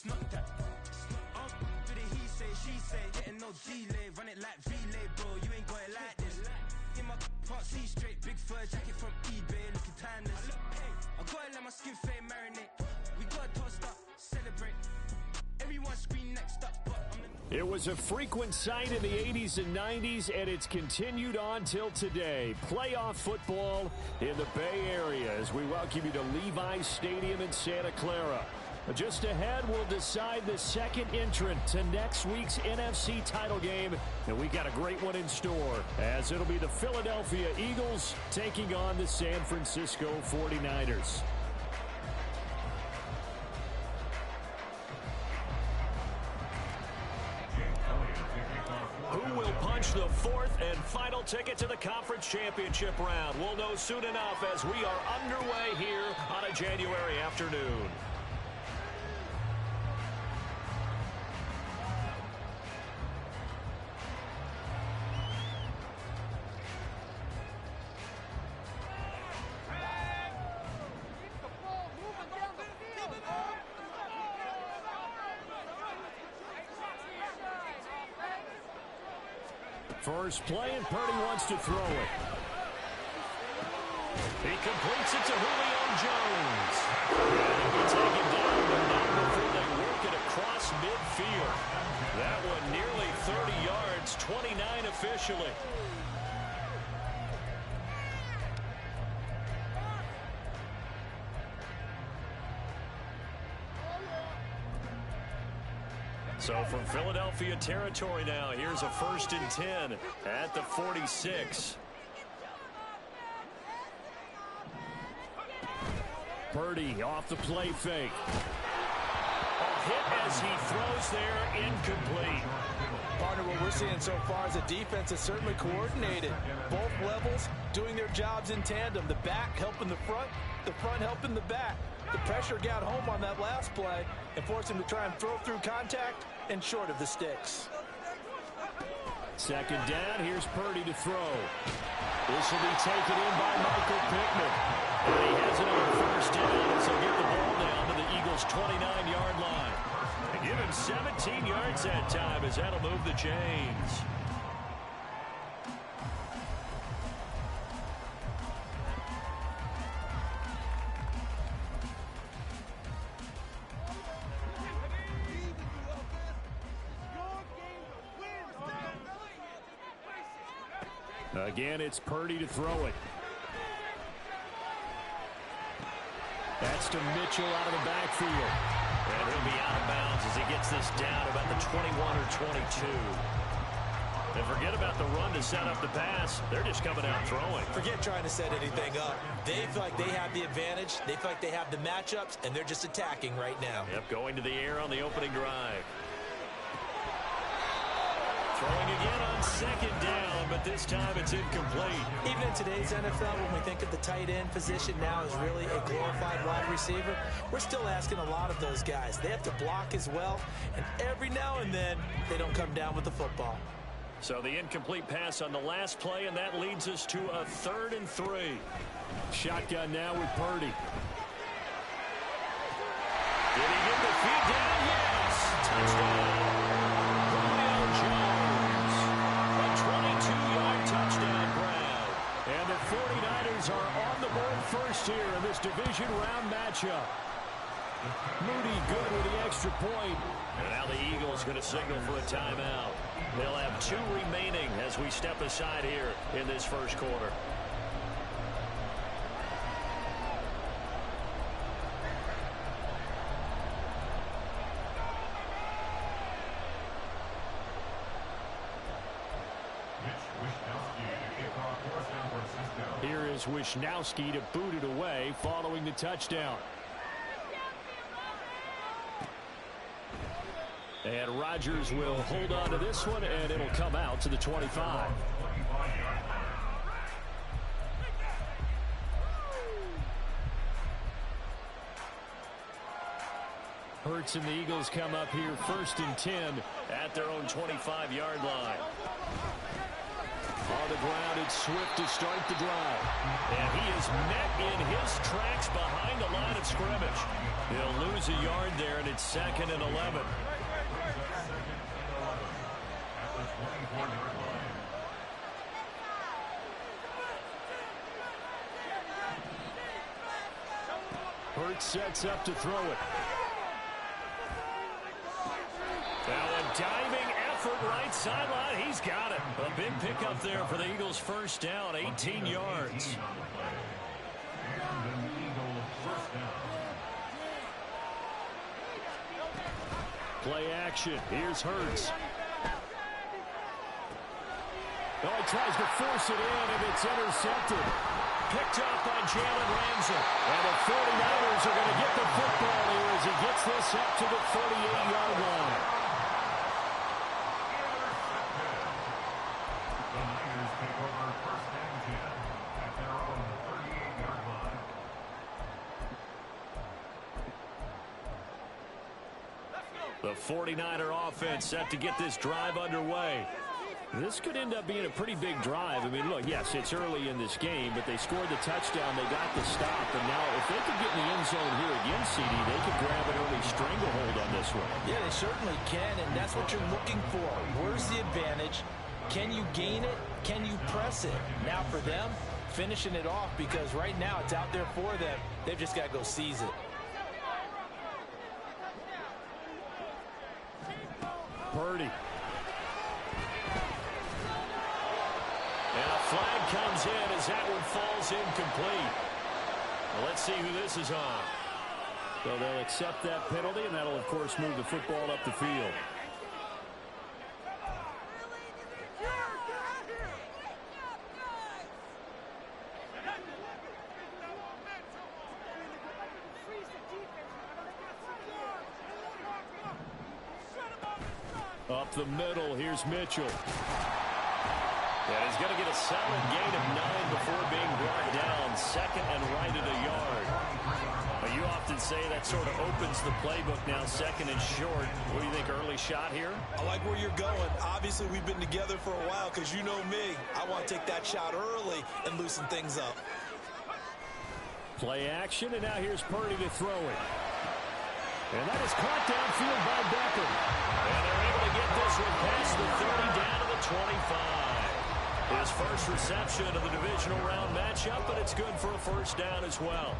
not that. For the he say, she say, getting no delay, run it like relay, bro. You ain't got it like this. In my can't see straight, big fur jacket from eBay, looking timeless. I gotta let my skin fade marinate. We gotta toast up, celebrate. Everyone scream next up, but I'm the... It was a frequent sight in the 80s and 90s, and it's continued on till today. Playoff football in the Bay Area as we welcome you to Levi's Stadium in Santa Clara. Just ahead, we'll decide the second entrant to next week's NFC title game, and we got a great one in store, as it'll be the Philadelphia Eagles taking on the San Francisco 49ers. Who will punch the fourth and final ticket to the conference championship round? We'll know soon enough as we are underway here on a January afternoon. First play, and Purdy wants to throw it. He completes it to Julio Jones. And he'll be taken down, but not before they work it across midfield. That one nearly 30 yards, 29 officially. So from Philadelphia territory now, here's a 1st and 10 at the 46. Purdy off the play fake. A hit as he throws there, incomplete. Partner, what we're seeing so far is the defense is certainly coordinated. Both levels doing their jobs in tandem. The back helping the front helping the back. The pressure got home on that last play and forced him to try and throw through contact and short of the sticks. Second down, here's Purdy to throw. This will be taken in by Michael Pittman. And he has it on 1st down as he'll get the ball down to the Eagles' 29-yard line. And give him 17 yards that time as that'll move the chains. Again, it's Purdy to throw it. That's to Mitchell out of the backfield. And he'll be out of bounds as he gets this down about the 21 or 22. And forget about the run to set up the pass. They're just coming out throwing. Forget trying to set anything up. They feel like they have the advantage. They feel like they have the matchups, and they're just attacking right now. Yep, going to the air on the opening drive. Throwing again on 2nd down, but this time it's incomplete. Even in today's NFL, when we think of the tight end position now as really a glorified wide receiver, we're still asking a lot of those guys. They have to block as well, and every now and then they don't come down with the football. So the incomplete pass on the last play, and that leads us to a 3rd and 3. Shotgun now with Purdy. Did he get the feed down? Yes! Touchdown! Julio Jones. A 22-yard touchdown grab. And the 49ers are on the board first here in this division round matchup. Moody good with the extra point. And now the Eagles going to signal for a timeout. They'll have 2 remaining as we step aside here in this first quarter. Here is Wishnowski to boot it away following the touchdown. And Rodgers will hold on to this one, and it'll come out to the 25. Hurts and the Eagles come up here 1st and 10 at their own 25-yard line. On the ground, it's Swift to start the drive. And he is met in his tracks behind the line of scrimmage. He'll lose lose a yard there, and it's 2nd and 11. Hurts sets up to throw it. Now a diving effort right sideline. He's got it. A big pickup there for the Eagles' first down, 18 yards. Play action. Here's Hurts. Oh, he tries to force it in, and it's intercepted. Picked up by Jalen Ramsey. And the 49ers are going to get the football here as he gets this up to the 48-yard line. The Niners take over first and 10 at their own 38-yard line. The 49er offense set to get this drive underway. This could end up being a pretty big drive. I mean, look, yes, it's early in this game, but they scored the touchdown. They got the stop. And now if they could get in the end zone here again, CD, they could grab an early stranglehold on this one. Yeah, they certainly can, and that's what you're looking for. Where's the advantage? Can you gain it? Can you press it? Now for them, finishing it off, because right now it's out there for them. They've just got to go seize it. Purdy. And a flag comes in as that one falls incomplete. Well, let's see who this is on. So they'll accept that penalty, and that'll, of course, move the football up the field. Up the middle, here's Mitchell. And he's going to get a solid gain of 9 before being brought down. 2nd and right at a yard. But you often say that sort of opens the playbook now, 2nd and short. What do you think, early shot here? I like where you're going. Obviously, we've been together for a while because you know me. I want to take that shot early and loosen things up. Play action, and now here's Purdy to throw it. And that is caught downfield by Beckham. And they're able to get this one past the 30 down to the 25. His first reception of the divisional round matchup, but it's good for a first down as well.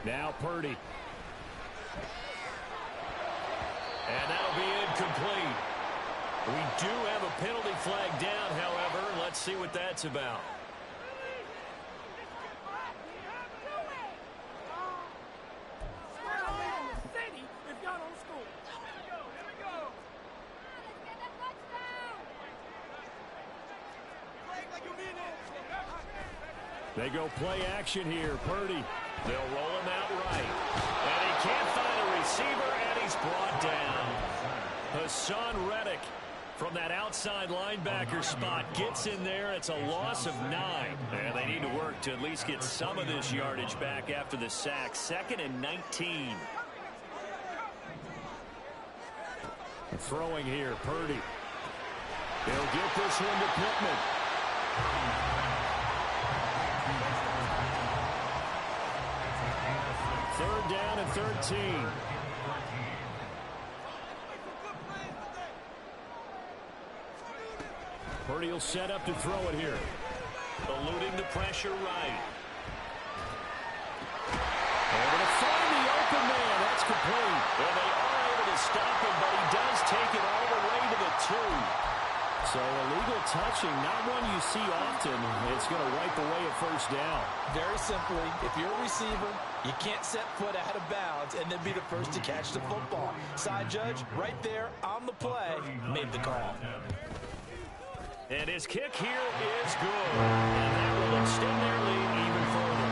Now Purdy. And that'll be incomplete. We do have a penalty flag down, however. Let's see what that's about. They go play action here. Purdy. They'll roll him out right. And he can't find a receiver, and he's brought down. Hassan Reddick from that outside linebacker spot gets in there. It's a loss of 9. And they need to work to at least get some of this yardage back after the sack. 2nd and 19. Throwing here, Purdy. He'll get this one to Pittman. Third down and 13. Purdy will set up to throw it here. Eluding the pressure right. Able to find the open man. That's complete. And they are able to stop him, but he does take it all the way to the 2. So illegal touching, not one you see often. It's going to wipe away a first down. Very simply, if you're a receiver, you can't set foot out of bounds and then be the first to catch the football. Side judge, right there on the play, made the call. And his kick here is good. And that will extend their lead even further.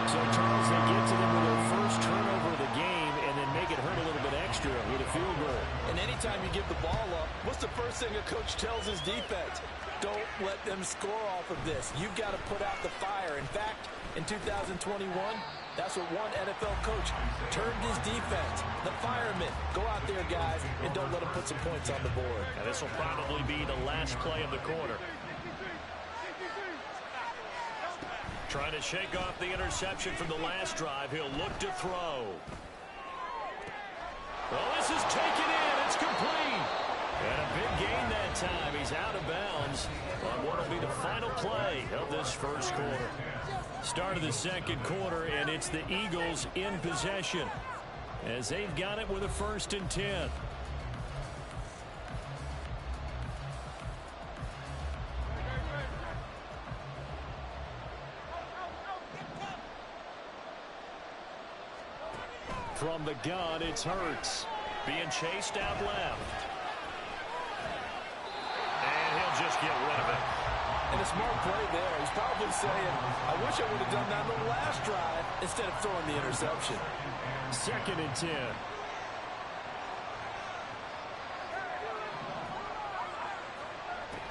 So, Charles, they get to them with their first turnover of the game and then make it hurt a little bit extra with a field goal. And anytime you give the ball up, what's the first thing a coach tells his defense? Don't let them score off of this. You've got to put out the fire. In fact, in 2021, That's what one NFL coach termed his defense. The firemen. Go out there, guys, and don't let them put some points on the board. And this will probably be the last play of the quarter. Trying to shake off the interception from the last drive. He'll look to throw. Well, this is taken in. It's complete. And a big gain that time. He's out of bounds on what will be the final play of this first quarter. Start of the second quarter, and it's the Eagles in possession as they've got it with a 1st and 10. From the gun, it's Hurts. Being chased out left. And he'll just get rid of it. And a smart play there. He's probably saying, I wish I would have done that on the last drive instead of throwing the interception. 2nd and 10.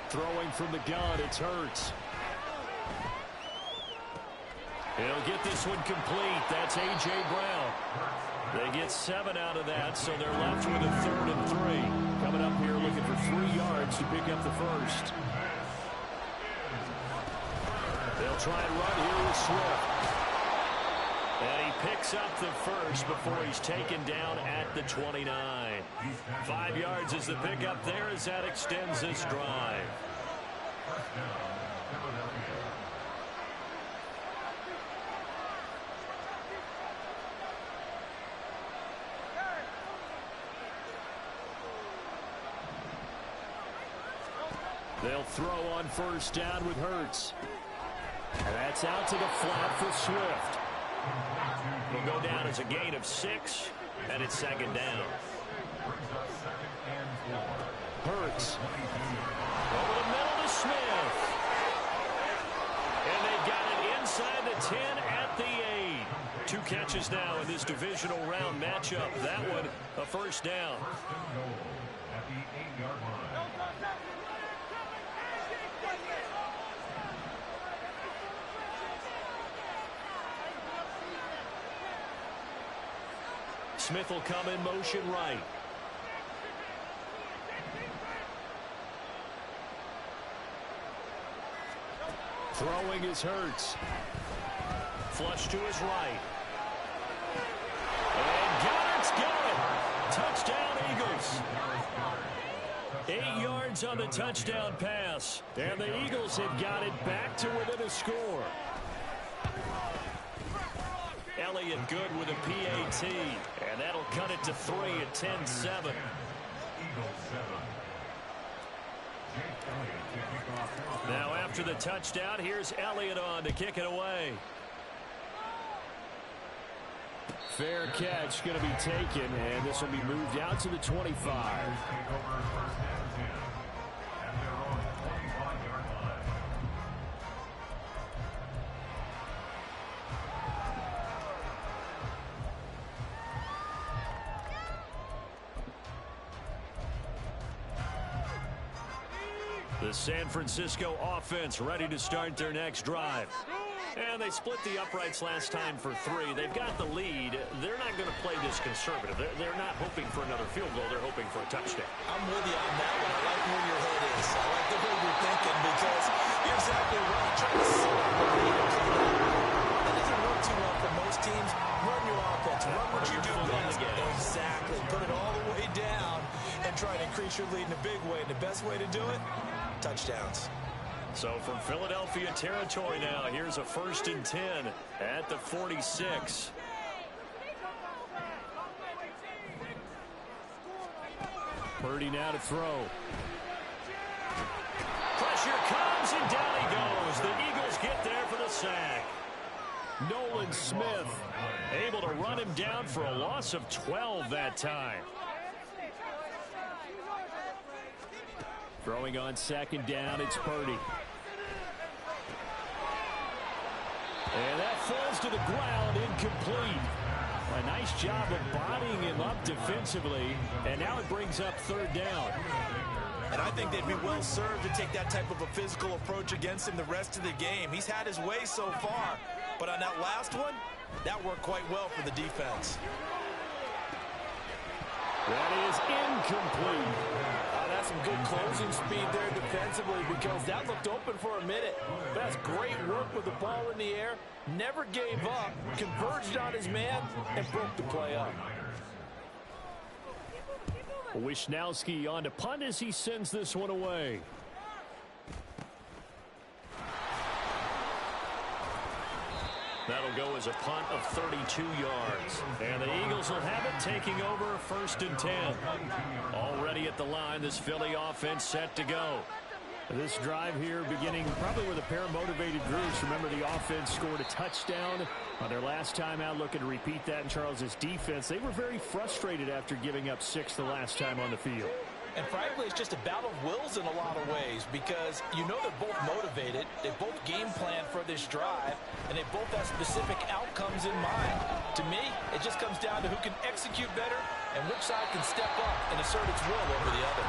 Throwing from the gun, it's Hurts. He'll get this one complete. That's A.J. Brown. They get 7 out of that, so they're left with a 3rd and 3. Coming up here looking for 3 yards to pick up the first. They'll try and run here with Swift. And he picks up the first before he's taken down at the 29. 5 yards is the pickup there as that extends this drive. They'll throw on 1st down with Hurts. And that's out to the flat for Swift. Will go down as a gain of 6, and it's 2nd down. Hurts. Over the middle to Smith. And they got it inside the 10 at the 8. 2 catches now in this divisional round matchup. That one a 1st down. At the 8-yard line. Smith will come in motion right. Throwing his Hurts. Flush to his right. And Goddard's got it. Touchdown, Eagles. 8 yards on the touchdown pass. And the Eagles have got it back to within a score. Elliott good with a PAT. And that'll cut it to 3 at 10-7. Now after the touchdown, here's Elliott on to kick it away. Fair catch going to be taken, and this will be moved out to the 25. The San Francisco offense ready to start their next drive. And they split the uprights last time for 3. They've got the lead. They're not going to play this conservative. They're not hoping for another field goal. They're hoping for a touchdown. I'm with you on that one. I like where your head is. I like the way you're thinking because you're exactly right. Trying to set up the lead and clean up. That doesn't work too well for most teams. Run your offense. Run what you do best. Exactly. Put it all the way down and try to increase your lead in a big way. And the best way to do it, touchdowns. So from Philadelphia territory now, here's a 1st and 10 at the 46. Purdy now to throw. Pressure comes and down he goes. The Eagles get there for the sack. Nolan Smith able to run him down for a loss of 12 that time. Throwing on 2nd down, it's Purdy. And that falls to the ground, incomplete. A nice job of bodying him up defensively, and now it brings up 3rd down. And I think they'd be well served to take that type of a physical approach against him the rest of the game. He's had his way so far, But on that last one, that worked quite well for the defense. That is incomplete. That's some good closing speed there defensively because that looked open for a minute. But that's great work with the ball in the air. Never gave up, converged on his man, and broke the play up. Wisnowski on to punt as he sends this one away. That'll go as a punt of 32 yards. And the Eagles will have it, taking over 1st and 10. Already at the line, this Philly offense set to go. This drive here beginning probably with a pair of motivated groups. Remember, the offense scored a touchdown on their last time out, looking to repeat that in Charles's defense. They were very frustrated after giving up 6 the last time on the field. And frankly, it's just a battle of wills in a lot of ways because you know they're both motivated, they both game plan for this drive, and they both have specific outcomes in mind. To me, it just comes down to who can execute better and which side can step up and assert its will over the other.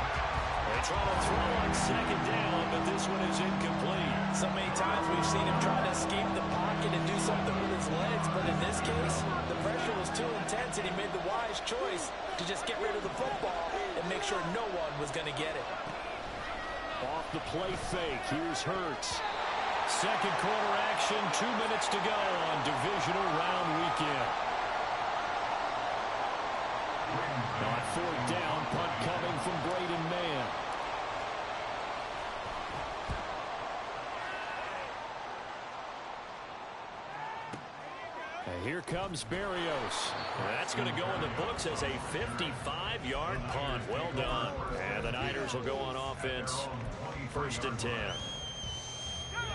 They try to throw on 2nd down, but this one is incomplete. So many times we've seen him try to escape the pocket and do something with his legs, but in this case, the pressure was too intense and he made the wise choice to just get rid of the football and make sure no one was going to get it. Off the play fake, here's Hurts. 2nd quarter action, 2 minutes to go on divisional round weekend. On 4th down, punt coming from Braden Mann. And here comes Berrios. That's going to go in the books as a 55-yard punt. Well done. And the Niners will go on offense. 1st and 10.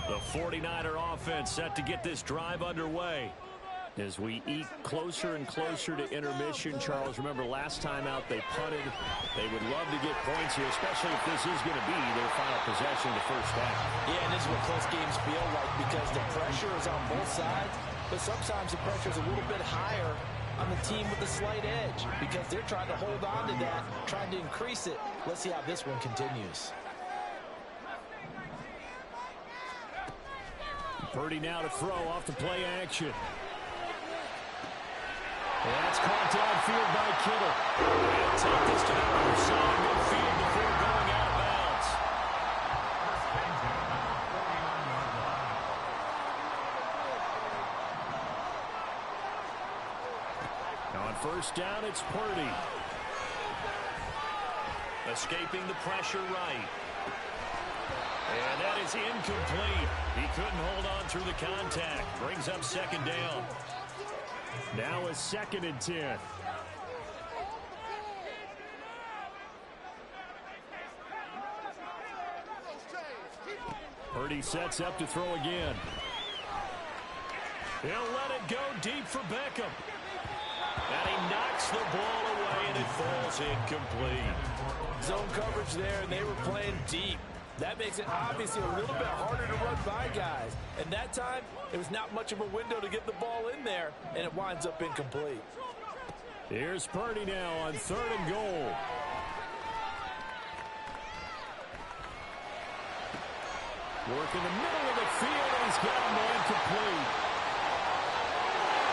The 49er offense set to get this drive underway. As we eke closer and closer to intermission, Charles, remember last time out they punted. They would love to get points here, especially if this is going to be their final possession of the first half. Yeah, and this is what close games feel like because the pressure is on both sides, but sometimes the pressure is a little bit higher on the team with the slight edge because they're trying to hold on to that, trying to increase it. Let's see how this one continues. Purdy now to throw off the play action. That's caught downfield by Kittle. They'll take this to the other side of midfield before going out of bounds. On 1st down, it's Purdy. Escaping the pressure right. And that is incomplete. He couldn't hold on through the contact. Brings up 2nd down. Now a 2nd and 10. Purdy sets up to throw again. He'll let it go deep for Beckham. And he knocks the ball away and it falls incomplete. Zone coverage there, and they were playing deep. That makes it obviously a little bit harder to run by guys. And that time, it was not much of a window to get the ball in there, and it winds up incomplete. Here's Purdy now on 3rd and goal. Work in the middle of the field, and he's got a man complete.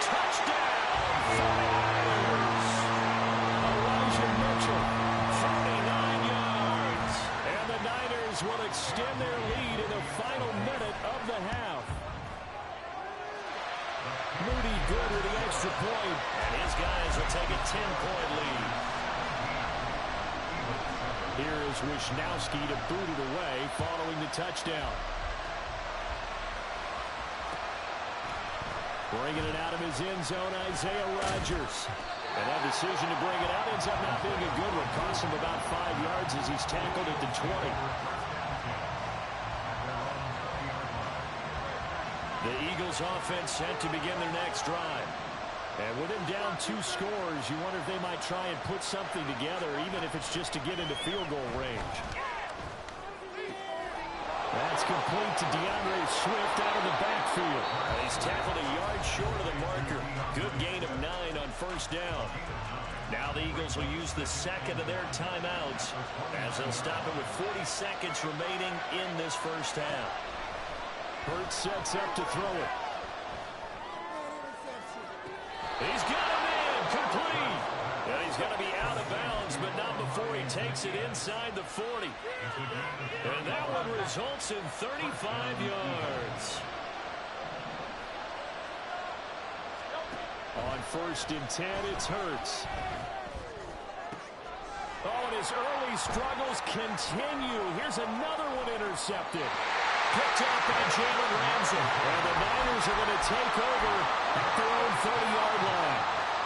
Touchdown! 49ers! Elijah Mitchell, 39 yards. And the Niners will extend their lead in the final minute of the half. Moody good with the extra point. And his guys will take a 10-point lead. Here is Wisnowski to boot it away following the touchdown. Bringing it out of his end zone, Isaiah Rodgers. And that decision to bring it out ends up not being a good one. Costs him about 5 yards as he's tackled at the 20. The Eagles offense set to begin their next drive. And with him down 2 scores, you wonder if they might try and put something together, even if it's just to get into field goal range. That's complete to DeAndre Swift out of the backfield. He's tackled a yard short of the marker. Good gain of 9 on 1st down. Now the Eagles will use the 2nd of their timeouts as they'll stop it with 40 seconds remaining in this first half. Hurts sets up to throw it. He's got him in, complete. And he's going to be out of bounds, but not before he takes it inside the 40. And that one results in 35 yards. On 1st and 10, it's Hurts. Oh, and his early struggles continue. Here's another one intercepted. Picked up by Jalen Ramsey. And the Niners are going to take over at their own 30-yard line.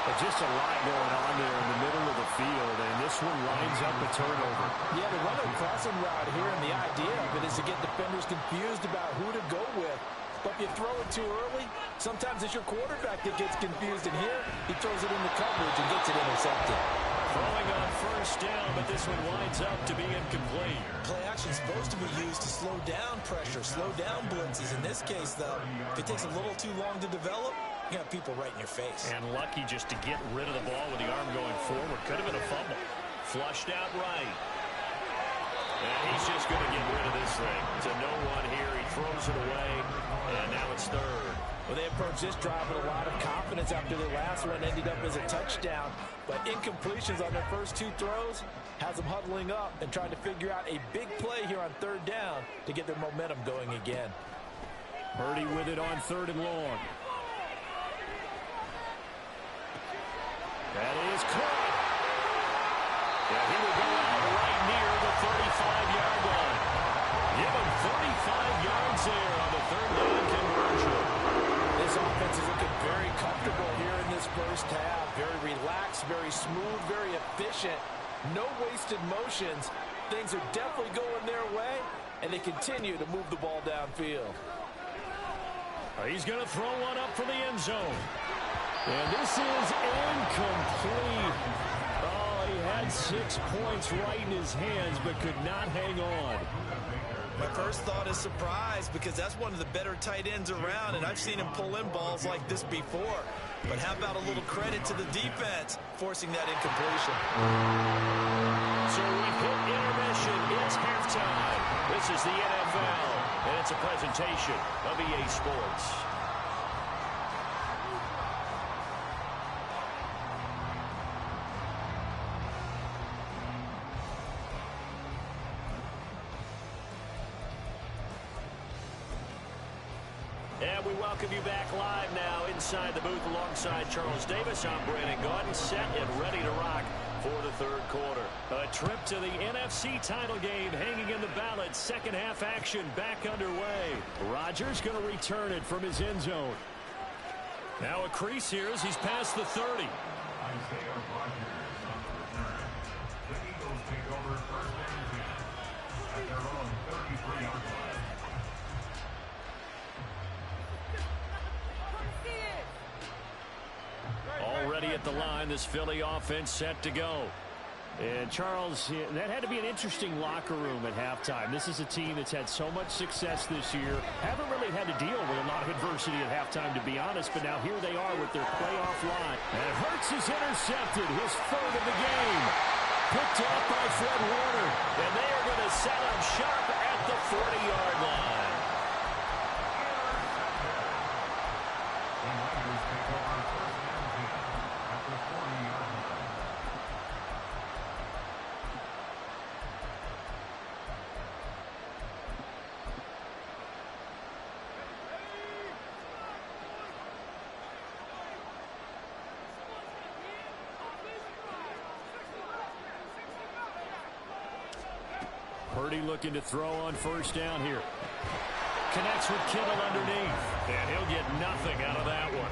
But just a lot going on there in the middle of the field, and this one lines up a turnover. Yeah, they run a crossing route here, and the idea of it is to get defenders confused about who to go with. But if you throw it too early, sometimes it's your quarterback that gets confused, and here he throws it into coverage and gets it intercepted. Throwing on 1st down, but this one winds up to be incomplete. Play action is supposed to be used to slow down pressure, slow down blitzes. In this case, though, if it takes a little too long to develop, you have people right in your face. And lucky just to get rid of the ball with the arm going forward. Could have been a fumble. Flushed out right. And he's just going to get rid of this thing. To no one here. He throws it away. And now it's 3rd. Well, they approached this drive with a lot of confidence after their last one ended up as a touchdown. But incompletions on their first 2 throws has them huddling up and trying to figure out a big play here on 3rd down to get their momentum going again. Purdy with it on 3rd and long. That is caught. Yeah, he will go out right near the 35-yard line. Give him 35 yards there on the 3rd down conversion. This offense is looking very comfortable here in this first half. Very relaxed, very smooth, very efficient. No wasted motions. Things are definitely going their way, and they continue to move the ball downfield. He's going to throw one up for the end zone. And this is incomplete. Oh, he had 6 points right in his hands, but could not hang on. My first thought is surprise, because that's one of the better tight ends around, and I've seen him pull in balls like this before. But how about a little credit to the defense forcing that incompletion? So we've hit intermission. It's halftime. This is the NFL, and it's a presentation of EA Sports. And we welcome you back live now inside the booth alongside Charles Davis. I'm Brandon Gaudin, set and ready to rock for the 3rd quarter. A trip to the NFC title game hanging in the balance. Second half action back underway. Rodgers going to return it from his end zone. Now a crease here as he's past the 30. Isaiah Rodgers on the return. The Eagles take over 1st and 10 at their own 33-yard line. Already at the line, this Philly offense set to go. And Charles, that had to be an interesting locker room at halftime. This is a team that's had so much success this year. Haven't really had to deal with a lot of adversity at halftime, to be honest. But now here they are with their playoff line. And Hurts is intercepted, his 3rd of the game. Picked up by Fred Warner. And they are going to set up shop at the 40-yard line. The Niners take over 1st and 10 at the 40-yard line. Purdy looking to throw on 1st down here. Connects with Kittle underneath. And he'll get nothing out of that one.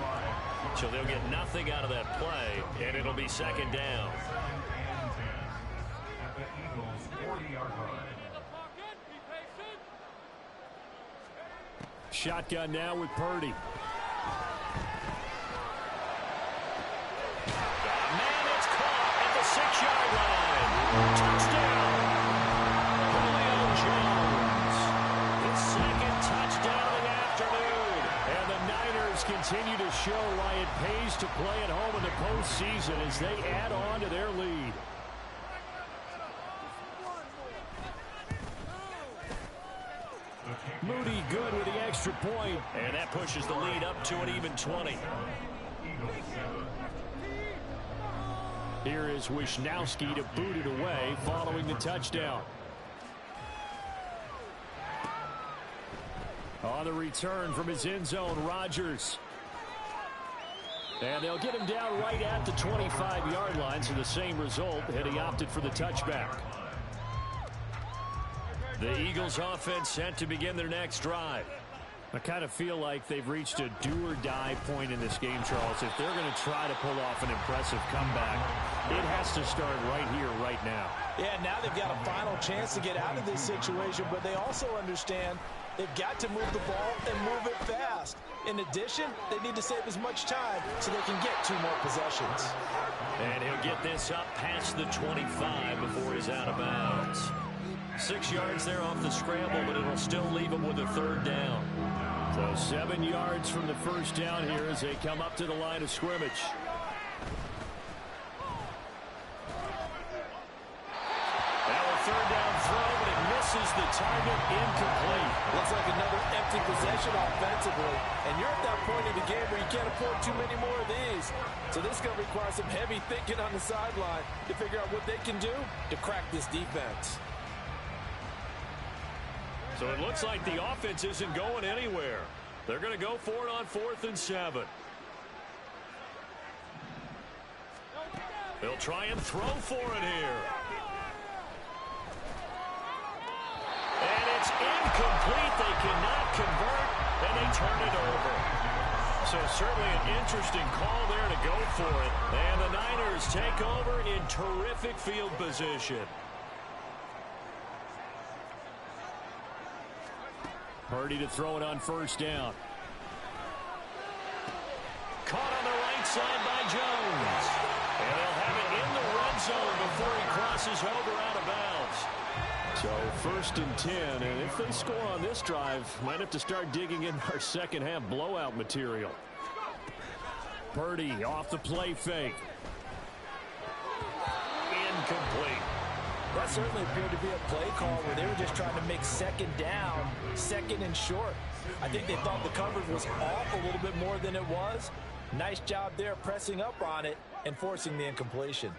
So they'll get nothing out of that play, and it'll be 2nd down. 2nd and 10 at the Eagles' 40-yard line. Shotgun now with Purdy. Man, it's caught at the 6-yard line. Touchdown. Julio Jones. His 2nd touchdown of the afternoon. And the Niners continue to show why it pays to play at home in the postseason as they add on to their lead. Moody good with the extra point. And that pushes the lead up to an even 20. Here is Wisnowski to boot it away following the touchdown. On the return from his end zone, Rodgers. And they'll get him down right at the 25-yard line, so the same result had he opted for the touchback. The Eagles offense set to begin their next drive. I kind of feel like they've reached a do-or-die point in this game, Charles. If they're going to try to pull off an impressive comeback, it has to start right here, right now. Yeah, now they've got a final chance to get out of this situation, but they also understand they've got to move the ball and move it fast. In addition, they need to save as much time so they can get 2 more possessions. And he'll get this up past the 25 before he's out of bounds. 6 yards there off the scramble, but it'll still leave him with a 3rd down. So 7 yards from the first down here as they come up to the line of scrimmage. Now a 3rd down throw, but it misses the target, incomplete. Looks like another empty possession offensively. And you're at that point in the game where you can't afford too many more of these. So this is going to require some heavy thinking on the sideline to figure out what they can do to crack this defense. So it looks like the offense isn't going anywhere. They're going to go for it on 4th and 7. They'll try and throw for it here. And it's incomplete. They cannot convert, and they turn it over. So certainly an interesting call there to go for it. And the Niners take over in terrific field position. Purdy to throw it on 1st down. Caught on the right side by Jones. And they'll have it in the red zone before he crosses over out of bounds. So 1st and 10, and if they score on this drive, might have to start digging in our second half blowout material. Purdy off the play fake. Incomplete. That certainly appeared to be a play call where they were just trying to make 2nd down, 2nd and short. I think they thought the coverage was off a little bit more than it was. Nice job there pressing up on it and forcing the incompletion.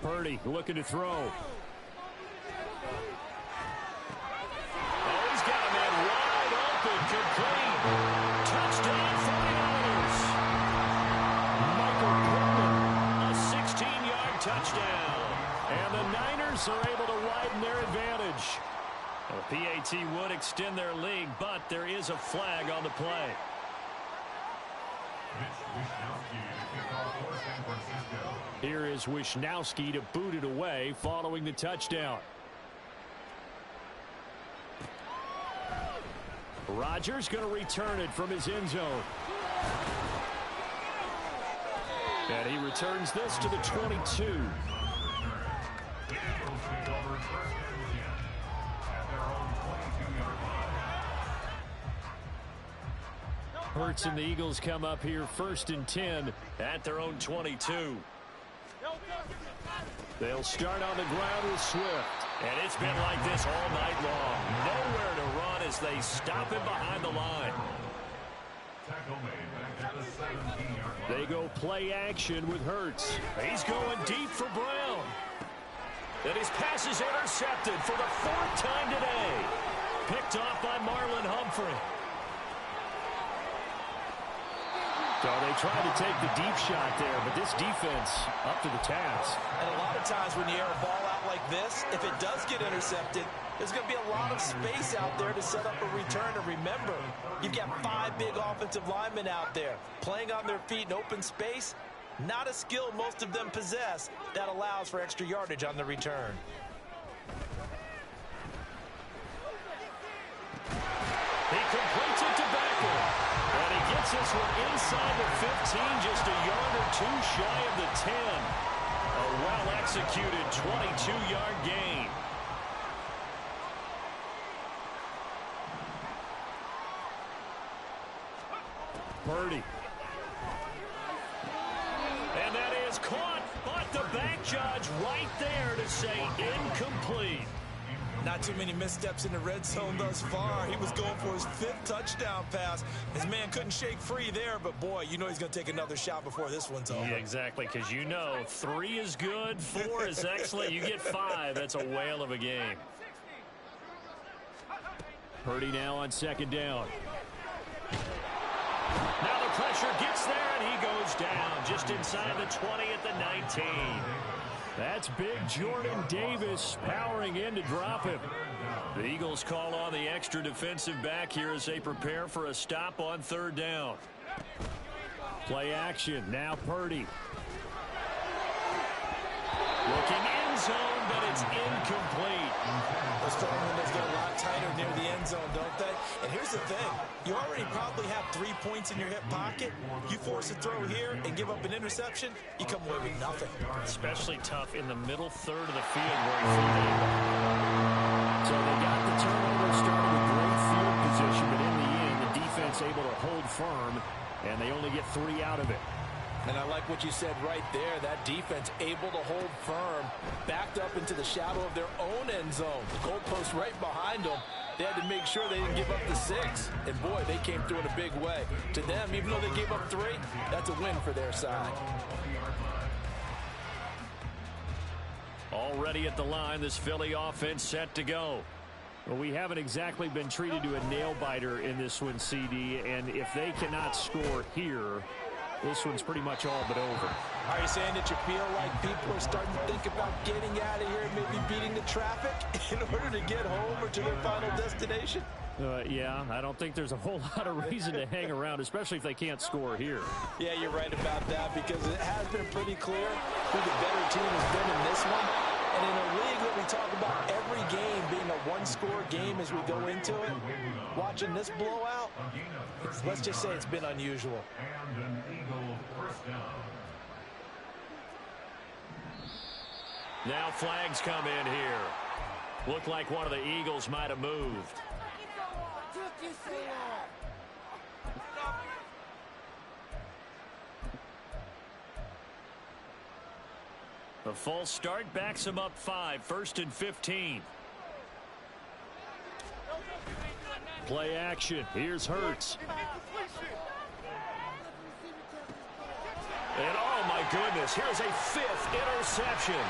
Purdy looking to throw. Oh, he's got a man wide open, complete. Touchdown 49ers. Michael Pittman, a 16-yard touchdown. And the Niners are able to widen their advantage. Well, PAT would extend their lead, but there is a flag on the play. Here is Wisnowski to boot it away following the touchdown. Rodgers going to return it from his end zone. And he returns this to the 22. Hurts and the Eagles come up here 1st and 10 at their own 22. They'll start on the ground with Swift. And it's been like this all night long. Nowhere to run as they stop him behind the line. They go play action with Hurts. He's going deep for Brown. And his pass is intercepted for the 4th time today. Picked off by Marlon Humphrey. So they tried to take the deep shot there, but this defense up to the task. And a lot of times when you air a ball out like this, if it does get intercepted, there's going to be a lot of space out there to set up a return. And remember, you've got 5 big offensive linemen out there playing on their feet in open space. Not a skill most of them possess that allows for extra yardage on the return. He completes it to Becker. And he gets this one inside the 15, just a yard or 2 shy of the 10. A well-executed 22-yard gain. Purdy. And that is caught, but the back judge right there to say incomplete. Not too many missteps in the red zone thus far. He was going for his 5th touchdown pass. His man couldn't shake free there, but boy, you know he's going to take another shot before this one's over. Yeah, exactly, because you know 3 is good, 4 is excellent. You get 5. That's a whale of a game. Purdy now on 2nd down. Now the pressure gets there, and he goes down just inside the 20 at the 19. That's big Jordan Davis powering in to drop him. The Eagles call on the extra defensive back here as they prepare for a stop on 3rd down. Play action. Now Purdy. Looking end zone, but it's incomplete. Those throwing windows get a lot tighter near the end zone, don't they? And here's the thing. You already probably have 3 points in your hip pocket. You force a throw here and give up an interception, you come away with nothing. Especially tough in the middle third of the field where he threw the So they got the turnover, started with great field position, but in the end, the defense able to hold firm, and they only get 3 out of it. And I like what you said right there. That defense able to hold firm, backed up into the shadow of their own end zone. The goalpost right behind them. They had to make sure they didn't give up the 6. And, boy, they came through in a big way. To them, even though they gave up 3, that's a win for their side. Already at the line, this Philly offense set to go. Well, we haven't exactly been treated to a nail-biter in this one, CD. And if they cannot score here, this one's pretty much all but over. Are you saying that you feel like people are starting to think about getting out of here and maybe beating the traffic in order to get home or to their final destination? Yeah, I don't think there's a whole lot of reason to hang around, especially if they can't score here. Yeah, you're right about that because it has been pretty clear who the better team has been in this one. And in a league that we talk about every game being a one-score game as we go into it, watching this blowout, let's just say it's been unusual. And an Eagle first down. Now flags come in here. Looked like one of the Eagles might have moved. A false start backs him up 5, 1st and 15. Play action. Here's Hurts. And oh my goodness, here's a 5th interception.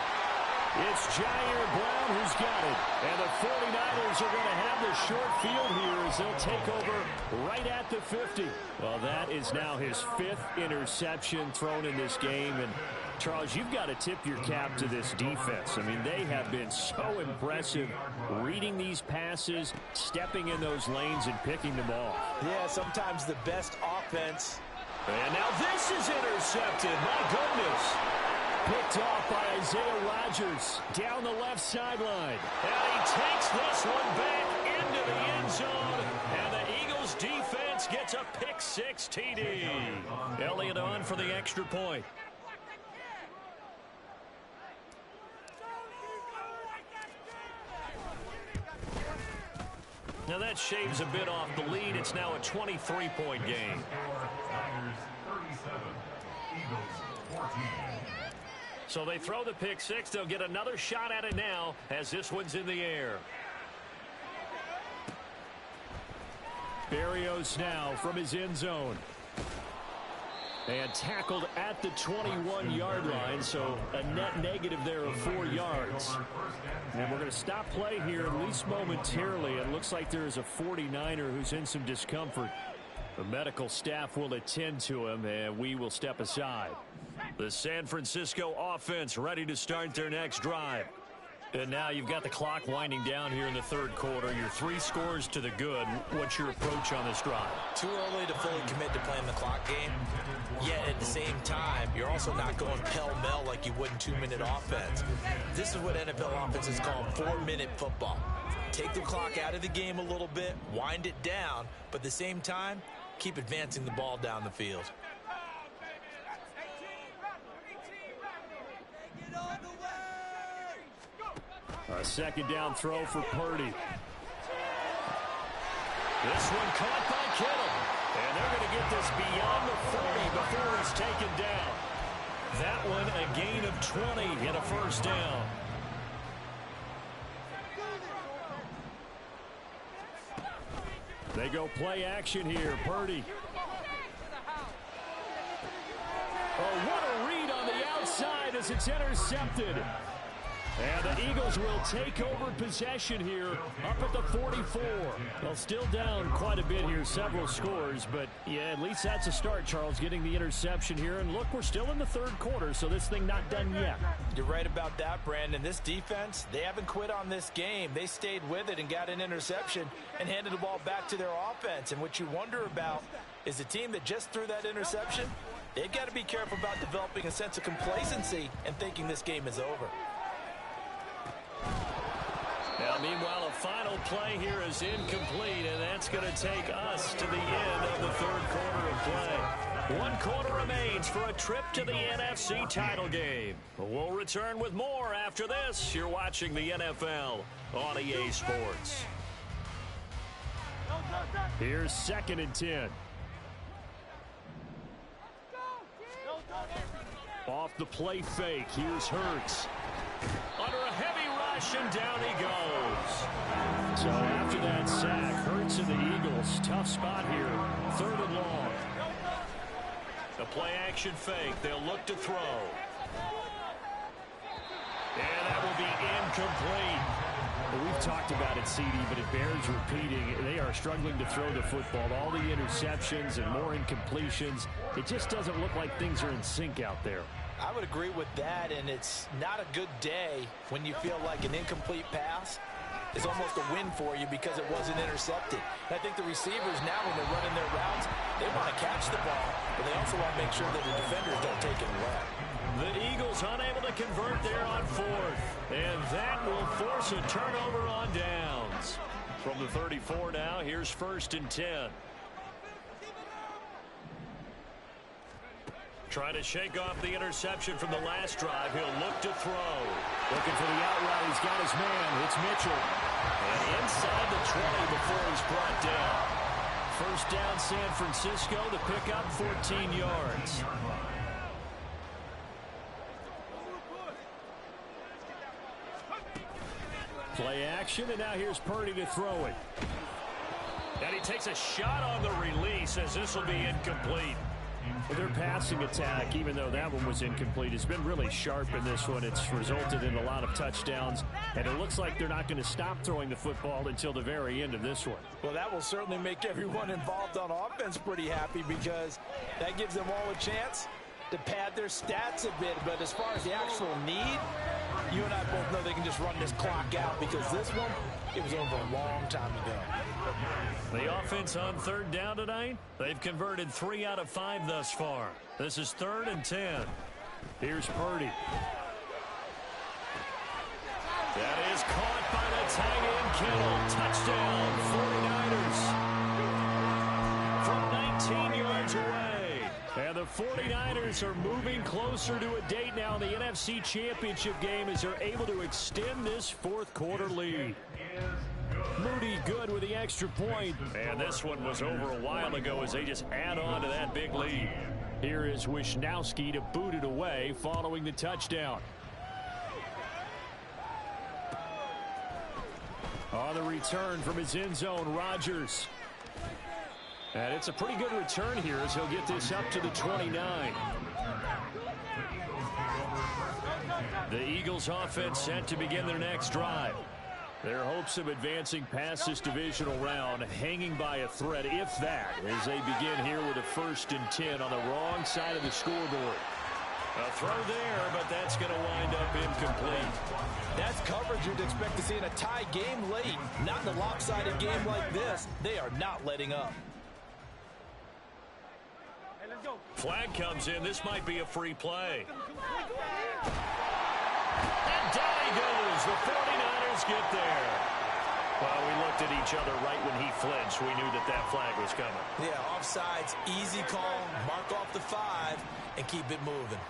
It's Jair Brown who's got it. And the 49ers are going to have the short field here as they'll take over right at the 50. Well, that is now his 5th interception thrown in this game. And Charles, you've got to tip your cap to this defense. I mean, they have been so impressive reading these passes, stepping in those lanes and picking them off. Yeah, sometimes the best offense. And now this is intercepted. My goodness. Picked off by Isaiah Rodgers down the left sideline. And he takes this one back into the end zone. And the Eagles defense gets a pick-6 TD. Elliott on for the extra point. Now that shaves a bit off the lead. It's now a 23-point game. Niners 37, Eagles 14. So they throw the pick-6. They'll get another shot at it now as this one's in the air. Berrios now from his end zone. And tackled at the 21-yard line, so a net negative there of 4 yards. And we're going to stop play here, at least momentarily. It looks like there is a 49er who's in some discomfort. The medical staff will attend to him, and we will step aside. The San Francisco offense ready to start their next drive. And now you've got the clock winding down here in the 3rd quarter. You're 3 scores to the good. What's your approach on this drive? Too early to fully commit to playing the clock game. Yet at the same time, you're also not going pell-mell like you would in 2-minute offense. This is what NFL offenses call 4-minute football. Take the clock out of the game a little bit, wind it down, but at the same time, keep advancing the ball down the field. A 2nd down throw for Purdy. This one caught by Kittle. And they're going to get this beyond the 40 before he's taken down. That one a gain of 20 and a 1st down. They go play action here. Purdy. Oh, what a read on the outside as it's intercepted. And the Eagles will take over possession here up at the 44. Well, still down quite a bit here, several scores. But, yeah, at least that's a start, Charles, getting the interception here. And, look, we're still in the third quarter, so this thing not done yet. You're right about that, Brandon. This defense, they haven't quit on this game. They stayed with it and got an interception and handed the ball back to their offense. And what you wonder about is the team that just threw that interception, they've got to be careful about developing a sense of complacency and thinking this game is over. Now, meanwhile, a final play here is incomplete, and that's going to take us to the end of the third quarter of play. 1 quarter remains for a trip to the NFC title game. We'll return with more after this. You're watching the NFL on EA Sports. Here's 2nd and 10. Off the play fake, here's Hurts. Under a heavy rush, and down he goes. So after that sack, Hurts and the Eagles, tough spot here, 3rd and long. The play action fake, they'll look to throw. And that will be incomplete. Well, we've talked about it, CD, but it bears repeating. They are struggling to throw the football. All the interceptions and more incompletions. It just doesn't look like things are in sync out there. I would agree with that, and it's not a good day when you feel like an incomplete pass is almost a win for you because it wasn't intercepted. And I think the receivers now, when they're running their routes, they want to catch the ball, but they also want to make sure that the defenders don't take it away. The Eagles unable to convert there on 4th, and that will force a turnover on downs. From the 34 now, here's 1st and 10. Trying to shake off the interception from the last drive. He'll look to throw. Looking for the out route. He's got his man. It's Mitchell. And inside the 20 before he's brought down. 1st down, San Francisco. The pickup, 14 yards. Play action, and now here's Purdy to throw it. And he takes a shot on the release as this will be incomplete. Well, their passing attack, even though that one was incomplete, has been really sharp in this one. It's resulted in a lot of touchdowns, and it looks like they're not going to stop throwing the football until the very end of this one. Well, that will certainly make everyone involved on offense pretty happy because that gives them all a chance to pad their stats a bit. But as far as the actual need, you and I both know they can just run this clock out because this one, it was over a long time ago. The offense on 3rd down tonight, they've converted 3 out of 5 thus far. This is 3rd and 10. Here's Purdy. That is caught by the tight end Kittle. Touchdown, 49ers. From 19 yards away. And the 49ers are moving closer to a date now in the NFC Championship game as they're able to extend this 4th quarter lead. Moody good with the extra point. And this one was over a while ago as they just add on to that big lead. Here is Wisnowski to boot it away following the touchdown. On the return from his end zone, Rodgers. And it's a pretty good return here as he'll get this up to the 29. The Eagles offense set to begin their next drive. Their hopes of advancing past this divisional round hanging by a thread, if that, as they begin here with a 1st and 10 on the wrong side of the scoreboard. A throw there, but that's going to wind up incomplete. That's coverage you'd expect to see in a tie game late. Not in a lopsided game like this. They are not letting up. Flag comes in. This might be a free play. And down he goes. The 49ers get there. Well, we looked at each other right when he flinched. We knew that that flag was coming. Yeah, offsides, easy call. Mark off the 5 and keep it moving.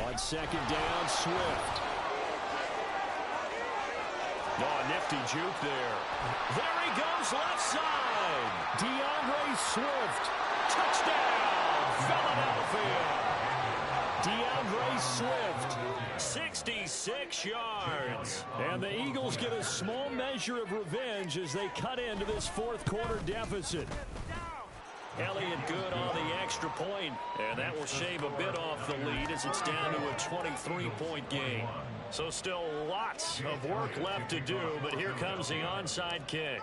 On 2nd down, Swift. Oh, a nifty juke there. There he goes, left side. DeAndre Swift. Touchdown, Philadelphia. DeAndre Swift, 66 yards. And the Eagles get a small measure of revenge as they cut into this fourth quarter deficit. Elliott good on the extra point, and that will shave a bit off the lead as it's down to a 23-point game. So still lots of work left to do, but here comes the onside kick.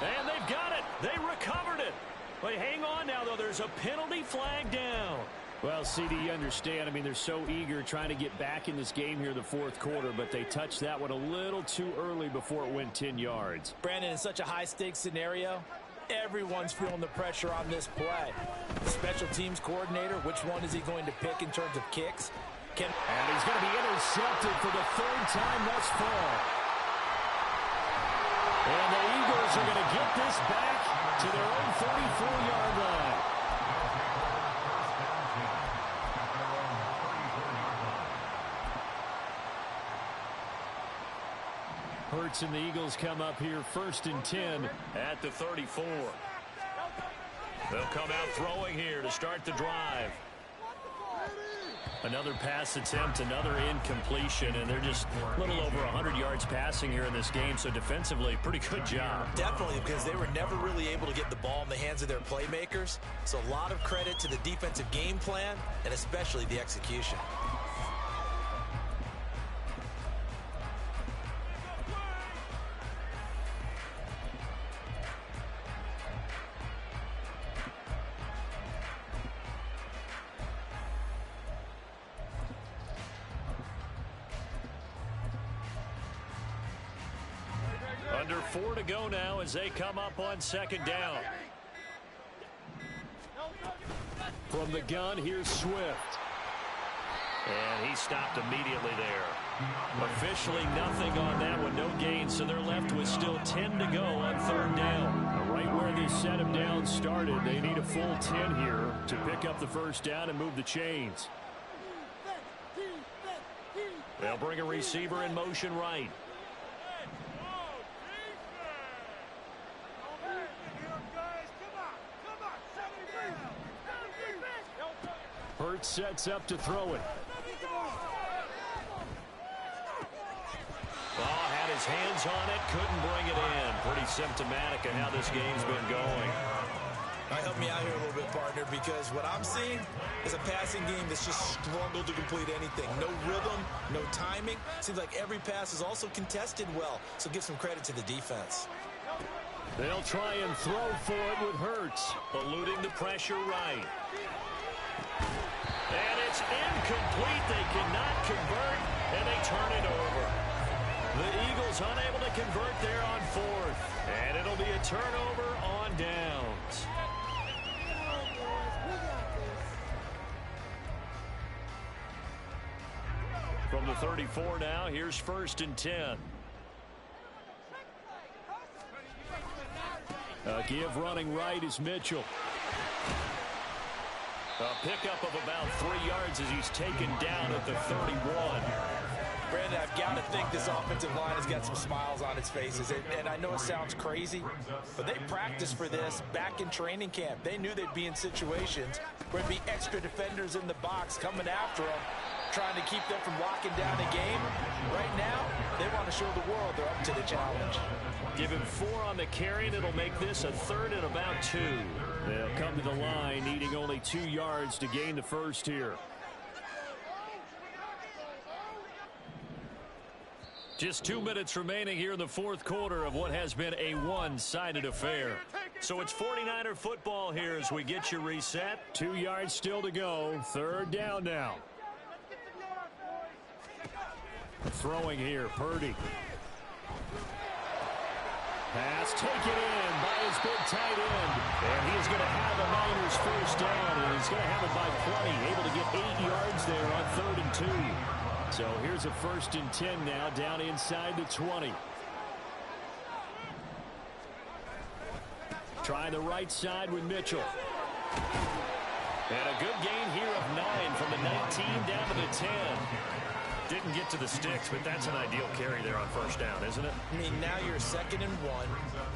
And they've got it. They recovered it. But hang on now, though. There's a penalty flag down. Well, CD, you understand. I mean, they're so eager trying to get back in this game here in the fourth quarter, but they touched that one a little too early before it went 10 yards. Brandon, in such a high-stakes scenario, everyone's feeling the pressure on this play. The special teams coordinator, which one is he going to pick in terms of kicks? And he's going to be intercepted for the third time thus far. And the Eagles are going to get this back to their own 34-yard line. Hurts and the Eagles come up here 1st and 10 at the 34. They'll come out throwing here to start the drive. Another pass attempt, another incompletion, and they're just a little over 100 yards passing here in this game, so defensively, pretty good job. Definitely, because they were never really able to get the ball in the hands of their playmakers, so a lot of credit to the defensive game plan, and especially the execution. Under 4 to go now as they come up on 2nd down. From the gun, here's Swift. And he stopped immediately there. Officially nothing on that one, no gain, so they're left with still 10 to go on 3rd down. Right where this set of downs started, they need a full 10 here to pick up the first down and move the chains. They'll bring a receiver in motion right. Hurts sets up to throw it. Had his hands on it, couldn't bring it in. Pretty symptomatic of how this game's been going. Help me out here a little bit, partner, because what I'm seeing is a passing game that's just struggled to complete anything. No rhythm, no timing. Seems like every pass is also contested well, so give some credit to the defense. They'll try and throw for it with Hurts. Eluding the pressure right. And it's incomplete. They cannot convert, and they turn it over. The Eagles unable to convert there on 4th. And it'll be a turnover on downs. From the 34 now, here's 1st and 10. Give running right is Mitchell. A pickup of about 3 yards as he's taken down at the 31. Brandon, I've got to think this offensive line has got some smiles on its faces. And I know it sounds crazy, but they practiced for this back in training camp. They knew they'd be in situations where there'd be extra defenders in the box coming after them, trying to keep them from locking down the game. Right now, they want to show the world they're up to the challenge. Give him 4 on the carry, and it'll make this a 3rd and about 2. They'll come to the line, needing only 2 yards to gain the first here. Just 2 minutes remaining here in the fourth quarter of what has been a one-sided affair. So it's 49er football here as we get you reset. 2 yards still to go. 3rd down now. Throwing here, Purdy. Pass taken in by his big tight end. And he is going to have the Niners first down, and he's going to have it by plenty. Able to get 8 yards there on 3rd and 2. So here's a 1st and 10 now, down inside the 20. Trying the right side with Mitchell. And a good gain here of 9 from the 19 down to the 10. Didn't get to the sticks, but that's an ideal carry there on first down, isn't it? I mean, now you're 2nd and 1.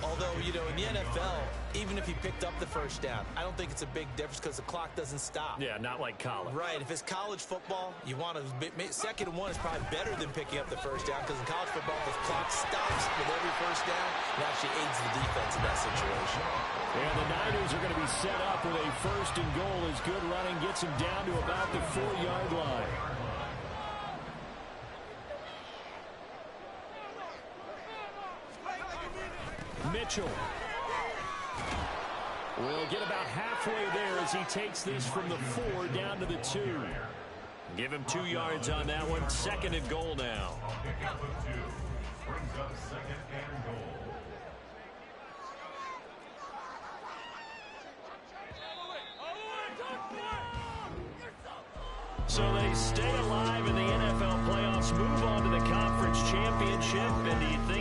Although, you know, in the NFL, even if he picked up the first down, I don't think it's a big difference because the clock doesn't stop. Yeah, not like college. Right. If it's college football, you want to 2nd and 1 is probably better than picking up the first down because in college football, the clock stops with every first down. It actually aids the defense in that situation. And the Niners are going to be set up with a 1st and goal as good running gets him down to about the 4-yard line. Mitchell will get about halfway there as he takes this from the 4 down to the 2. Give him 2 yards on that one. 2nd and goal now. Pickup of 2 brings up 2nd and goal. So they stay alive in the NFL playoffs, move on to the conference championship, and do you think